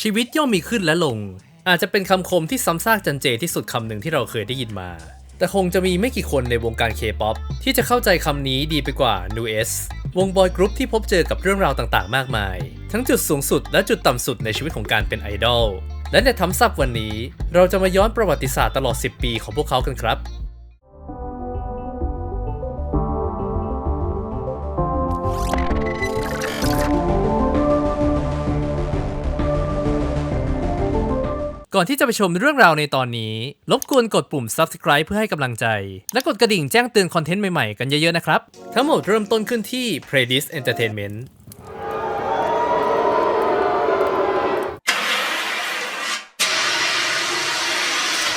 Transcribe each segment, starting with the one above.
ชีวิตย่อมมีขึ้นและลงอาจจะเป็นคำคมที่ซ้ำซากจันเจที่สุดคำหนึ่งที่เราเคยได้ยินมาแต่คงจะมีไม่กี่คนในวงการ K-POP ที่จะเข้าใจคำนี้ดีไปกว่า NU'EST วงบอยกรุ๊ปที่พบเจอกับเรื่องราวต่างๆมากมายทั้งจุดสูงสุดและจุดต่ำสุดในชีวิตของการเป็นไอดอลและในทำซับวันนี้เราจะมาย้อนประวัติศาสตร์ตลอด10 ปีของพวกเขากันครับก่อนที่จะไปชมเรื่องราวในตอนนี้รบกวนกดปุ่ม Subscribe เพื่อให้กำลังใจและกดกระดิ่งแจ้งเตือนคอนเทนต์ใหม่ๆกันเยอะๆนะครับทั้งหมดเริ่มต้นขึ้นที่ Predis Entertainment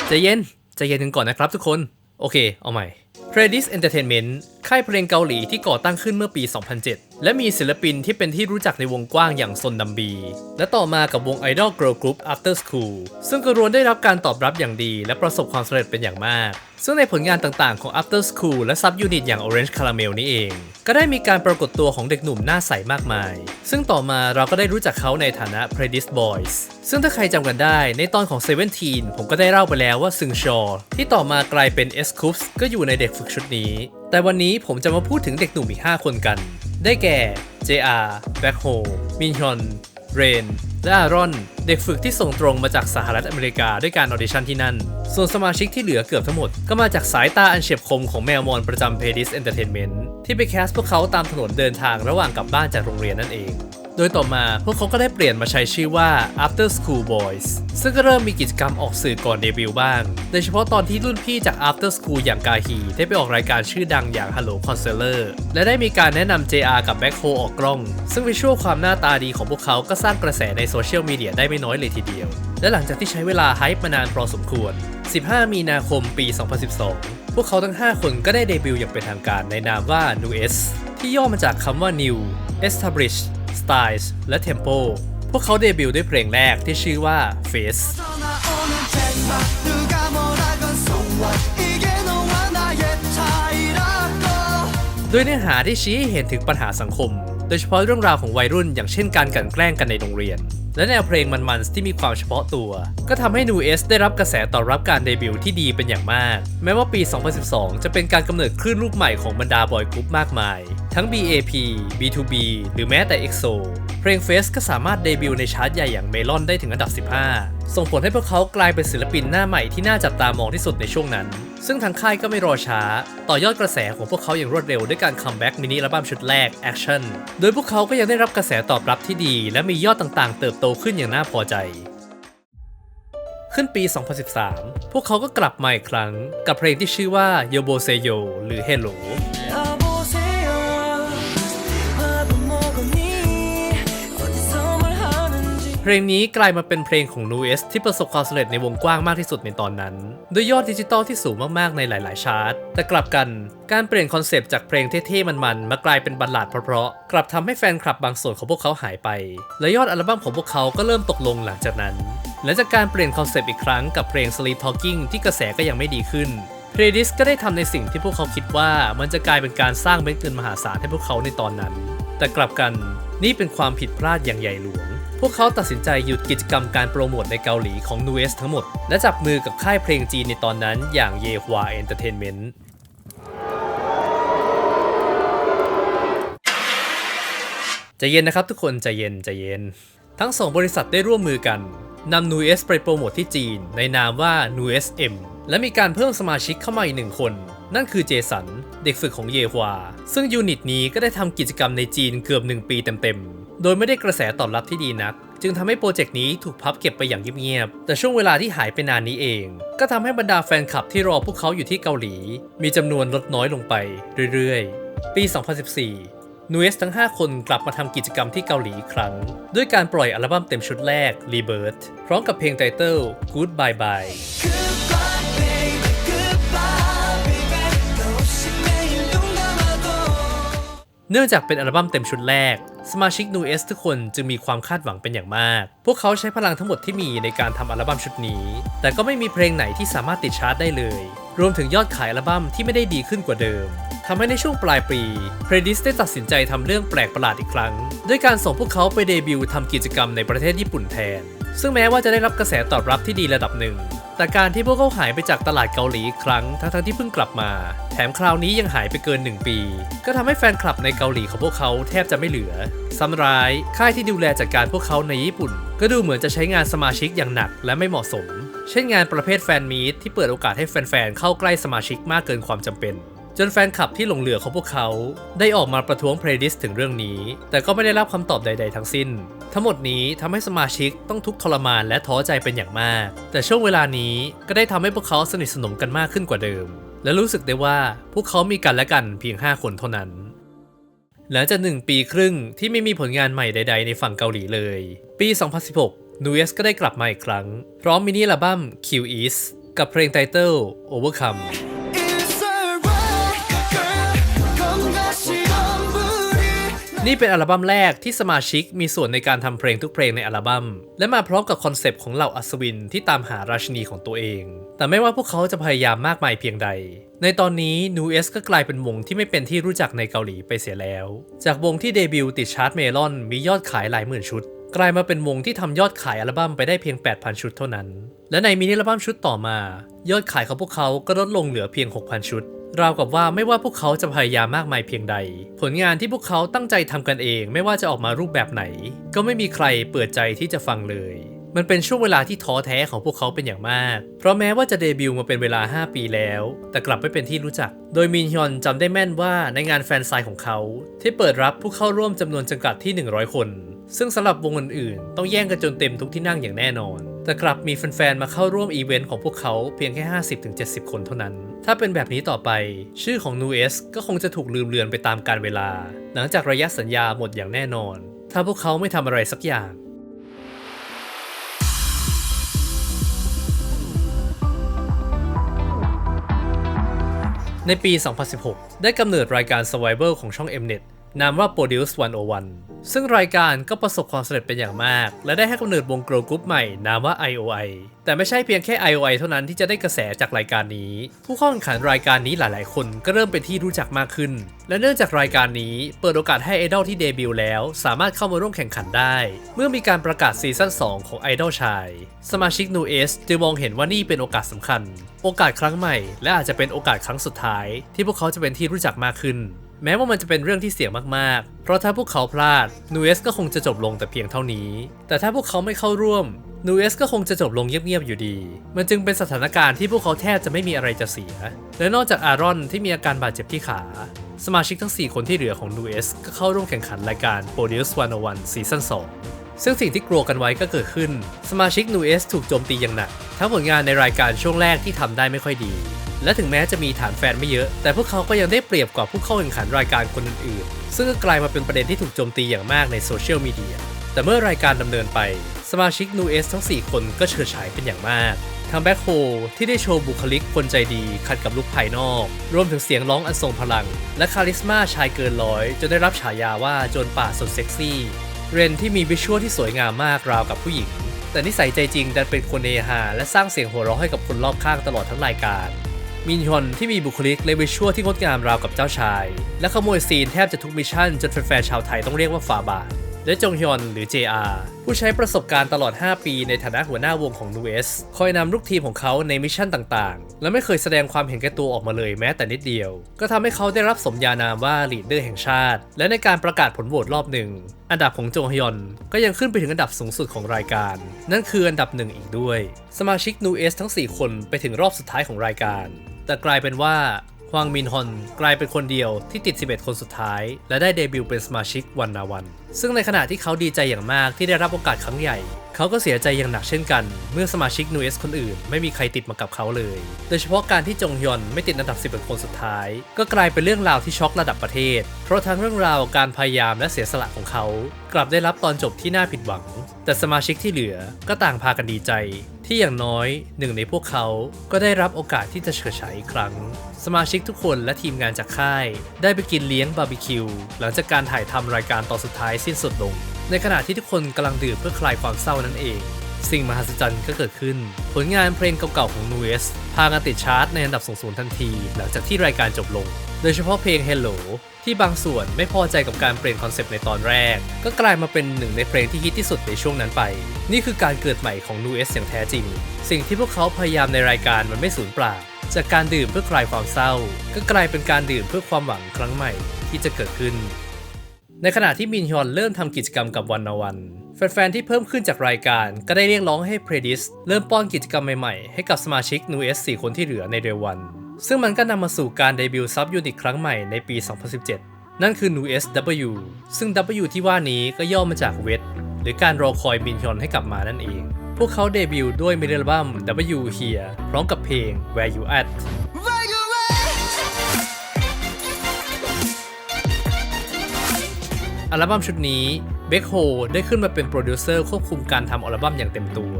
ใจเย็นกันก่อนนะครับทุกคนโอเคเอาใหม่ Predis Entertainment ค่ายเพลงเกาหลีที่ก่อตั้งขึ้นเมื่อปี 2007 และมีศิลปินที่เป็นที่รู้จักในวงกว้างอย่างซนดัมบี และต่อมากับวง Idol Girl Group After School ซึ่งก็รวนได้รับการตอบรับอย่างดีและประสบความสำเร็จเป็นอย่างมากซึ่งในผลงานต่างๆของ After School และ Sub Unit อย่าง Orange Caramel นี่เองก็ได้มีการปรากฏตัวของเด็กหนุ่มหน้าใสมากมายซึ่งต่อมาเราก็ได้รู้จักเขาในฐานะ Predis Boys ซึ่งถ้าใครจำกันได้ในตอนของ Seventeen ผมก็ได้เล่าไปแล้วว่าซึงชอที่ต่อมากลายเป็น S-Coups ก็อยู่ในเด็กฝึกชุดนี้แต่วันนี้ผมจะมาพูดถึงเด็กหนุ่มอีก5คนกันได้แก่ JR, Baekho, Minhyun, Rain และอารอนเด็กฝึกที่ส่งตรงมาจากสหรัฐอเมริกาด้วยการออดิชั่นที่นั่นส่วนสมาชิกที่เหลือเกือบทั้งหมดก็มาจากสายตาอันเฉียบคมของแมวมอนประจำ Predis Entertainment ที่ไปแคสพวกเขาตามถนนเดินทางระหว่างกลับบ้านจากโรงเรียนนั่นเองโดยต่อมาพวกเขาก็ได้เปลี่ยนมาใช้ชื่อว่า After School Boys ซึ่งก็เริ่มมีกิจกรรมออกสื่อก่อนเดบิวต์บ้างโดยเฉพาะตอนที่รุ่นพี่จาก After School อย่างกาฮีได้ไปออกรายการชื่อดังอย่าง Hello Counselor และได้มีการแนะนำ JR กับ Baekho ออกกล้องซึ่งวิชวลความหน้าตาดีของพวกเขาก็สร้างกระแสในโซเชียลมีเดียได้ไม่น้อยเลยทีเดียวและหลังจากที่ใช้เวลาไฮป์มานานพอสมควร15 มีนาคมปี 2012 พวกเขาทั้ง5คนก็ได้เดบิวต์อย่างเป็นทางการในนามว่า NU'EST ที่ย่อมาจากคำว่า New Establish Styles และ Tempo พวกเขาเดบิวต์ด้วยเพลงแรกที่ชื่อว่า Face ด้วยเนื้อหาที่ชี้ให้เห็นถึงปัญหาสังคมโดยเฉพาะเรื่องราวของวัยรุ่นอย่างเช่นการกลั่นแกล้งกันในโรงเรียนและแนวเพลงมันๆที่มีความเฉพาะตัวก็ทำให้ NU'EST ได้รับกระแสตอบรับการเดบิวต์ที่ดีเป็นอย่างมากแม้ว่าปี 2012 จะเป็นการกำเนิดคลื่นลูกใหม่ของบรรดาบอยกรุ๊ปมากมายทั้ง BAP, B2B หรือแม้แต่ EXO เพลง Face ก็สามารถเดบิวต์ในชาร์ตใหญ่อย่าง Melon ได้ถึงอันดับ 15 ส่งผลให้พวกเขากลายเป็นศิลปินหน้าใหม่ที่น่าจับตามองที่สุดในช่วงนั้นซึ่งทางค่ายก็ไม่รอช้าต่อยอดกระแสของพวกเขาอย่างรวดเร็วด้วยการคัมแบ็กมินิอัลบั้มชุดแรก Action โดยพวกเขาก็ยังได้รับกระแสตอบรับที่ดีและมียอดต่างๆเติบโตขึ้นอย่างน่าพอใจขึ้นปี 2013 พวกเขาก็กลับมาอีกครั้งกับเพลงที่ชื่อว่า Yoboseyo หรือ Helloเพลงนี้กลายมาเป็นเพลงของ NU'EST ที่ประสบความสำเร็จในวงกว้างมากที่สุดในตอนนั้นด้วยยอดดิจิตอลที่สูงมากๆในหลายๆชาร์ตแต่กลับกันการเปลี่ยนคอนเซปต์จากเพลงเท่ๆมันๆมากลายเป็นบัลลาดเพราะๆกลับทำให้แฟนคลับบางส่วนของพวกเขาหายไปและยอดอัลบั้มของพวกเขาก็เริ่มตกลงหลังจากนั้นและจากการเปลี่ยนคอนเซปต์อีกครั้งกับเพลง Sleep Talking ที่กระแสก็ยังไม่ดีขึ้น Predis ก็ได้ทำในสิ่งที่พวกเขาคิดว่ามันจะกลายเป็นการสร้างเม็ดเงินมหาศาลให้พวกเขาในตอนนั้นแต่กลับกันนี่เป็นความผิดพลาดอย่างใหญ่หลวงพวกเขาตัดสินใจหยุดกิจกรรมการโปรโมทในเกาหลีของ NU'EST ทั้งหมดและจับมือกับค่ายเพลงจีนในตอนนั้นอย่าง Yehua Entertainment ใจเย็นนะครับทุกคนใจเย็นทั้ง2บริษัทได้ร่วมมือกันนำ NU'EST ไปโปรโมทที่จีนในนามว่า NU'EST M และมีการเพิ่มสมาชิกเข้ามาอีก1คนนั่นคือเจสันเด็กฝึกของเยฮวาซึ่งยูนิตนี้ก็ได้ทำกิจกรรมในจีนเกือบ1 ปีเต็มๆโดยไม่ได้กระแสตอบรับที่ดีนักจึงทำให้โปรเจกต์นี้ถูกพับเก็บไปอย่างเงียบๆแต่ช่วงเวลาที่หายไปนานนี้เองก็ทำให้บรรดาแฟนคลับที่รอพวกเขาอยู่ที่เกาหลีมีจำนวนลดน้อยลงไปเรื่อยๆปี 2014 NU'EST ทั้ง5คนกลับมาทำกิจกรรมที่เกาหลีอีกครั้งด้วยการปล่อยอัลบั้มเต็มชุดแรก Rebirth พร้อมกับเพลงไตเติ้ล Goodbye Byeเนื่องจากเป็นอัลบั้มเต็มชุดแรกสมาชิก NU'EST ทุกคนจึงมีความคาดหวังเป็นอย่างมากพวกเขาใช้พลังทั้งหมดที่มีในการทำอัลบั้มชุดนี้แต่ก็ไม่มีเพลงไหนที่สามารถติดชาร์ตได้เลยรวมถึงยอดขายอัลบั้มที่ไม่ได้ดีขึ้นกว่าเดิม ทำให้ในช่วงปลายปี Predis ได้ตัดสินใจทำเรื่องแปลกประหลาดอีกครั้งด้วยการส่งพวกเขาไปเดบิวต์ทำกิจกรรมในประเทศญี่ปุ่นแทนซึ่งแม้ว่าจะได้รับกระแสตอบรับที่ดีระดับหนึ่งแต่การที่พวกเขาหายไปจากตลาดเกาหลีอีกครั้งทั้งที่เพิ่งกลับมาแถมคราวนี้ยังหายไปเกิน1 ปีก็ทำให้แฟนคลับในเกาหลีของพวกเขาแทบจะไม่เหลือซ้ำร้ายค่ายที่ดูแลจัดการพวกเขาในญี่ปุ่นก็ดูเหมือนจะใช้งานสมาชิกอย่างหนักและไม่เหมาะสมเช่นงานประเภทแฟนมีตที่เปิดโอกาสให้แฟนๆเข้าใกล้สมาชิกมากเกินความจำเป็นจนแฟนคลับที่หลงเหลือของพวกเขาได้ออกมาประท้วง Predis ถึงเรื่องนี้แต่ก็ไม่ได้รับคำตอบใดๆทั้งสิ้นทั้งหมดนี้ทำให้สมาชิกต้องทุกข์ทรมานและท้อใจเป็นอย่างมากแต่ช่วงเวลานี้ก็ได้ทำให้พวกเขาสนิทสนมกันมากขึ้นกว่าเดิมและรู้สึกได้ว่าพวกเขามีกันและกันเพียง5 คนเท่านั้นหลังจาก1 ปีครึ่งที่ไม่มีผลงานใหม่ใดๆในฝั่งเกาหลีเลยปี 2016 NU'EST ก็ได้กลับมาอีกครั้งพร้อมมินิอัลบั้ม Q-Is กับเพลงไตเติ้ล Overcomeนี่เป็นอัลบั้มแรกที่สมาชิกมีส่วนในการทำเพลงทุกเพลงในอัลบั้มและมาพร้อมกับคอนเซปต์ของเหล่าอัศวินที่ตามหาราชินีของตัวเองแต่ไม่ว่าพวกเขาจะพยายามมากมายเพียงใดในตอนนี้ NU'EST ก็กลายเป็นวงที่ไม่เป็นที่รู้จักในเกาหลีไปเสียแล้วจากวงที่เดบิวต์ติดชาร์ตเมลอนมียอดขายหลายหมื่นชุดกลายมาเป็นวงที่ทำยอดขายอัลบั้มไปได้เพียง 8,000 ชุดเท่านั้นและในมินิอัลบั้มชุดต่อมายอดขายของพวกเขาก็ลดลงเหลือเพียง 6,000 ชุดราวกับว่าไม่ว่าพวกเขาจะพยายามมากมายเพียงใดผลงานที่พวกเขาตั้งใจทำกันเองไม่ว่าจะออกมารูปแบบไหนก็ไม่มีใครเปิดใจที่จะฟังเลยมันเป็นช่วงเวลาที่ท้อแท้ของพวกเขาเป็นอย่างมากเพราะแม้ว่าจะเดบิวต์มาเป็นเวลา5 ปีแล้วแต่กลับไม่เป็นที่รู้จักโดยมินฮยอนจำได้แม่นว่าในงานแฟนไซน์ของเขาที่เปิดรับผู้เข้าร่วมจำนวนจำกัดที่100 คนซึ่งสำหรับวงอื่นๆต้องแย่งกันจนเต็มทุกที่นั่งอย่างแน่นอนแต่กลับมีแฟนๆมาเข้าร่วมอีเวนต์ของพวกเขาเพียงแค่ 50-70 คนเท่านั้นถ้าเป็นแบบนี้ต่อไปชื่อของ NU'EST ก็คงจะถูกลืมเลือนไปตามกาลเวลาหลังจากระยะสัญญาหมดอย่างแน่นอนถ้าพวกเขาไม่ทำอะไรสักอย่างในปี 2016 ได้กำเนิดรายการ Survivor ของช่อง Mnet นามว่า Produce 101 ซึ่งรายการก็ประสบความสำเร็จเป็นอย่างมากและได้ให้กำเนิดวงเกิร์ลกรุ๊ปใหม่นามว่า IOI แต่ไม่ใช่เพียงแค่ IOI เท่านั้นที่จะได้กระแสจากรายการนี้ผู้เข้าแข่งขันรายการนี้หลายๆคนก็เริ่มเป็นที่รู้จักมากขึ้นและเนื่องจากรายการนี้เปิดโอกาสให้ไอดอลที่เดบิวต์แล้วสามารถเข้ามาร่วมแข่งขันได้เมื่อมีการประกาศซีซั่น 2 ของไอดอลชายสมาชิก NU'EST จึงมองเห็นว่านี่เป็นโอกาสสำคัญโอกาสครั้งใหม่และอาจจะเป็นโอกาสครั้งสุดท้ายที่พวกเขาจะเป็นที่รู้จักมากขึ้นแม้ว่ามันจะเป็นเรื่องที่เสี่ยงมากๆเพราะถ้าพวกเขาพลาด NU'EST ก็คงจะจบลงแต่เพียงเท่านี้แต่ถ้าพวกเขาไม่เข้าร่วม NU'EST ก็คงจะจบลงเงียบๆอยู่ดีมันจึงเป็นสถานการณ์ที่พวกเขาแทบจะไม่มีอะไรจะเสียและนอกจากอารอนที่มีอาการบาดเจ็บที่ขาสมาชิกทั้ง4 คนที่เหลือของ NU'EST ก็เข้าร่วมแข่งขันรายการ Produce 101 ซีซั่น 2ซึ่งสิ่งที่กลัวกันไว้ก็เกิดขึ้นสมาชิก NU'EST ถูกโจมตีอย่างหนักทั้งผลงานในรายการช่วงแรกที่ทำได้ไม่ค่อยดีและถึงแม้จะมีฐานแฟนไม่เยอะแต่พวกเขาก็ยังได้เปรียบกว่าผู้เข้าแข่งขันรายการคนอื่นๆซึ่งก็กลายมาเป็นประเด็นที่ถูกโจมตีอย่างมากในโซเชียลมีเดียแต่เมื่อรายการดำเนินไปสมาชิก NU'EST ทั้ง4 คนก็เฉิดฉายเป็นอย่างมากทั้งแบ็คโฮที่ได้โชว์บุคลิกคนใจดีขัดกับลุคภายนอกรวมถึงเสียงร้องอันทรงพลังและคาลิสมาชายเกินร้อยจนได้รับฉายาว่าโจรป่าสุดเซ็กซี่เรนที่มีวิชวลที่สวยงามมากราวกับผู้หญิงแต่นิสัยใจจริงดันเป็นคนเฮฮาและสร้างเสียงหัวเราะให้กับคนรอบข้างตลอดทั้งรายการมินฮยอนที่มีบุคลิกและวิชวลที่งดงามราวกับเจ้าชายและขโมยซีนแทบจะทุกมิชชั่นจนแฟนๆชาวไทยต้องเรียกว่าฝาบาทและจงฮยอนหรือ JR ผู้ใช้ประสบการณ์ตลอด5 ปีในฐานะหัวหน้าวงของ NU'EST คอยนำลูกทีมของเขาในมิชชั่นต่างๆและไม่เคยแสดงความเห็นแก่ตัวออกมาเลยแม้แต่นิดเดียวก็ทำให้เขาได้รับสมญานามว่าลีดเดอร์แห่งชาติและในการประกาศผลโหวตรอบหนึ่งอันดับของจงฮยอนก็ยังขึ้นไปถึงอันดับสูงสุดของรายการนั่นคืออันดับ1อีกด้วยสมาชิก NU'EST ทั้ง4 คนไปถึงรอบสุดท้ายของรายการแต่กลายเป็นว่าฮวางมินฮอนกลายเป็นคนเดียวที่ติด11 คนสุดท้ายและได้เดบิวต์เป็นสมาชิกวันนาวันซึ่งในขณะที่เขาดีใจอย่างมากที่ได้รับโอกาสครั้งใหญ่เขาก็เสียใจอย่างหนักเช่นกันเมื่อสมาชิก NU'EST คนอื่นไม่มีใครติดมากับเขาเลยโดยเฉพาะการที่จงฮยอนไม่ติดอันดับ11 คนสุดท้ายก็กลายเป็นเรื่องราวที่ช็อกระดับประเทศเพราะทั้งเรื่องราวการพยายามและเสียสละของเขากลับได้รับตอนจบที่น่าผิดหวังแต่สมาชิกที่เหลือก็ต่างพากันดีใจที่อย่างน้อยหนึ่งในพวกเขาก็ได้รับโอกาสที่จะเฉิดฉายอีกครั้งสมาชิกทุกคนและทีมงานจากค่ายได้ไปกินเลี้ยงบาร์บีคิวหลังจากการถ่ายทำรายการตอนสุดท้ายสิ้นสุดลงในขณะที่ทุกคนกำลังดื่มเพื่อคลายความเศร้านั่นเองสิ่งมหัศจรรย์ก็เกิดขึ้นผลงานเพลงเก่าๆของ NU'EST พากันติดชาร์ตในอันดับสูงๆทันทีหลังจากที่รายการจบลงโด ดยเฉพาะเพลง Hello ที่บางส่วนไม่พอใจกับการเปลี่ยนคอนเซปต์ในตอนแรกก็กลายมาเป็นหนึ่งในเพลงที่ฮิตที่สุดในช่วงนั้นไปนี่คือการเกิดใหม่ของ NU'EST อย่างแท้จริงสิ่งที่พวกเขาพยายามในรายการมันไม่สูญเปล่าจากการดื่มเพื่อคลายความเศร้าก็กลายเป็นการดื่มเพื่อความหวังครั้งใหม่ที่จะเกิดขึ้นในขณะที่มินฮยอนเริ่มทำกิจกรรมกับวันวันแฟนๆที่เพิ่มขึ้นจากรายการก็ได้เรียกร้องให้ Predis เริ่มป้อนกิจกรรมใหม่ๆให้กับสมาชิก NU'EST 4 คนที่เหลือในเร็ววันซึ่งมันก็นำมาสู่การเดบิวต์ซับยูนิตครั้งใหม่ในปี 2017 นั่นคือ NU'EST W ซึ่ง W ที่ว่านี้ก็ย่อมาจาก Wet หรือการรอคอยมินฮยอนให้กลับมานั่นเองพวกเขาเดบิวต์ด้วยมินิอัลบั้ม W Here พร้อมกับเพลง Where You Atอัลบั้มชุดนี้เบคโฮได้ขึ้นมาเป็นโปรดิวเซอร์ควบคุมการทำอัลบั้มอย่างเต็มตัว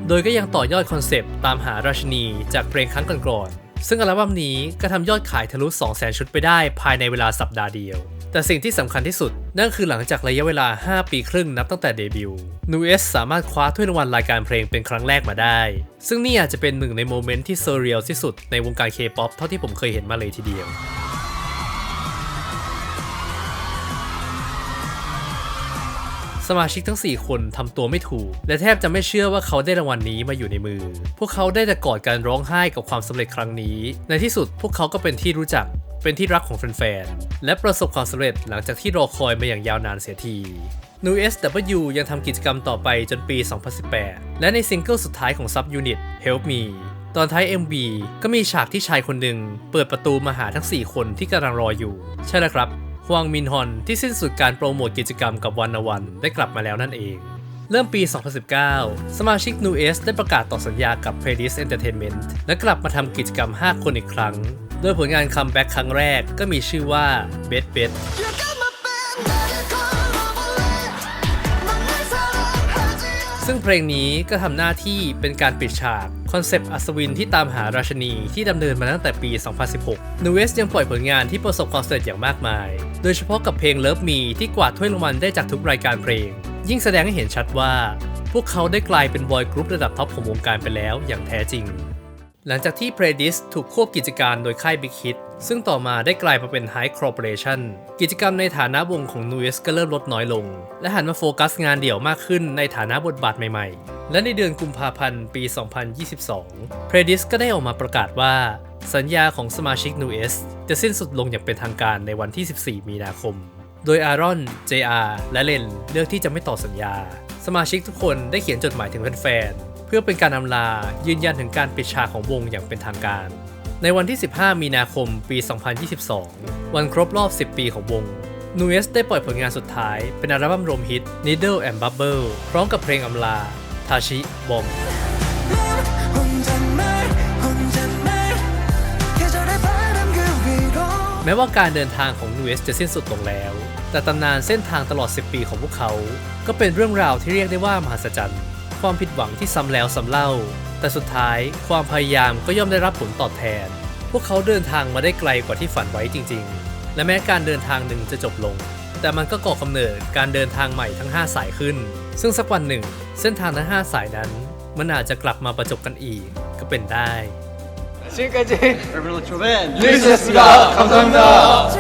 โดยก็ยังต่อยอดคอนเซปต์ตามหาราชินีจากเพลงครั้งก่อนๆซึ่งอัลบั้มนี้ก็ทำยอดขายทะลุ 200,000 ชุดไปได้ภายในเวลาสัปดาห์เดียวแต่สิ่งที่สำคัญที่สุดนั่นคือหลังจากระยะเวลา 5 ปีครึ่งนับตั้งแต่เดบิวต์ NU'EST สามารถคว้าถ้วยรางวัลรายการเพลงเป็นครั้งแรกมาได้ซึ่งนี่อาจจะเป็นหนึ่งในโมเมนต์ที่เซอร์เรียลที่สุดในวงการ K-POP เท่าที่ผมเคยเห็นมาเลยทีเดียวสมาชิกทั้ง 4 คนทำตัวไม่ถูกและแทบจะไม่เชื่อว่าเขาได้รางวัลนี้มาอยู่ในมือพวกเขาได้แต่กอดกันร้องไห้กับความสำเร็จครั้งนี้ในที่สุดพวกเขาก็เป็นที่รู้จักเป็นที่รักของแฟนๆและประสบความสำเร็จหลังจากที่รอคอยมาอย่างยาวนานเสียที NU'EST W ยังทำกิจกรรมต่อไปจนปี 2018 และในซิงเกิลสุดท้ายของซับยูนิต Help Me ตอนท้าย MV ก็มีฉากที่ชายคนหนึ่งเปิดประตูมาหาทั้ง 4 คนที่กำลังรออยู่ใช่แล้วครับฮวงมินฮอนที่สิ้นสุดการโปรโมทกิจกรรมกับวันได้กลับมาแล้วนั่นเองเริ่มปี 2019 สมาชิก NU'EST ได้ประกาศต่อสัญญากับ Predis Entertainment และกลับมาทำกิจกรรม 5 คนอีกครั้งโดยผลงานคัมแบ็กครั้งแรกก็มีชื่อว่า Bet ซึ่งเพลงนี้ก็ทำหน้าที่เป็นการปิดฉากคอนเซปต์อัศวินที่ตามหาราชินีที่ดำเนินมาตั้งแต่ปี 2016 NU'EST ยังปล่อยผลงานที่ประสบความสำเร็จอย่างมากมายโดยเฉพาะกับเพลง Love Me ที่กวาดถ้วยรางวัลได้จากทุกรายการเพลงยิ่งแสดงให้เห็นชัดว่าพวกเขาได้กลายเป็นบอยกรุ๊ประดับท็อปของวงการไปแล้วอย่างแท้จริงหลังจากที่ Predis ถูกควบกิจการโดยค่าย Big Hit ซึ่งต่อมาได้กลายมาเป็น Hype Corporation กิจกรรมในฐานะวงของ NU'EST ก็เริ่มลดน้อยลงและหันมาโฟกัสงานเดี่ยวมากขึ้นในฐานะบทบาทใหม่ๆและในเดือนกุมภาพันธ์ปี 2022 Predis ก็ได้ออกมาประกาศว่าสัญญาของสมาชิก NU'EST จะสิ้นสุดลงอย่างเป็นทางการในวันที่ 14 มีนาคมโดยอารอน JR และเลนเลือกที่จะไม่ต่อสัญญาสมาชิกทุกคนได้เขียนจดหมายถึงแฟนๆเพื่อเป็นการอำลายืนยันถึงการปิดฉากของวงอย่างเป็นทางการในวันที่ 15 มีนาคมปี 2022 วันครบรอบ 10 ปีของวง NU'EST ได้ปล่อยผลงานสุดท้ายเป็นอัลบั้มรวมฮิต Needle and Bubble พร้อมกับเพลงอำลา Tashi Bomb แม้ว่าการเดินทางของ NU'EST จะสิ้นสุดลงแล้วแต่ตำนานเส้นทางตลอด 10 ปีของพวกเขาก็เป็นเรื่องราวที่เรียกได้ว่ามหัศจรรย์ความผิดหวังที่ซ้ำแล้วซ้ำเล่าแต่สุดท้ายความพยายามก็ย่อมได้รับผลตอบแทนพวกเขาเดินทางมาได้ไกลกว่าที่ฝันไว้จริงๆและแม้การเดินทางหนึ่งจะจบลงแต่มันก็ก่อกำเนิดการเดินทางใหม่ทั้ง 5 สายขึ้นซึ่งสักวันหนึ่งเส้นทางทั้ง 5 สายนั้นมันอาจจะกลับมาประจบกันอีกก็เป็นได้지금까지 뉴스였습니다. 감사합니다.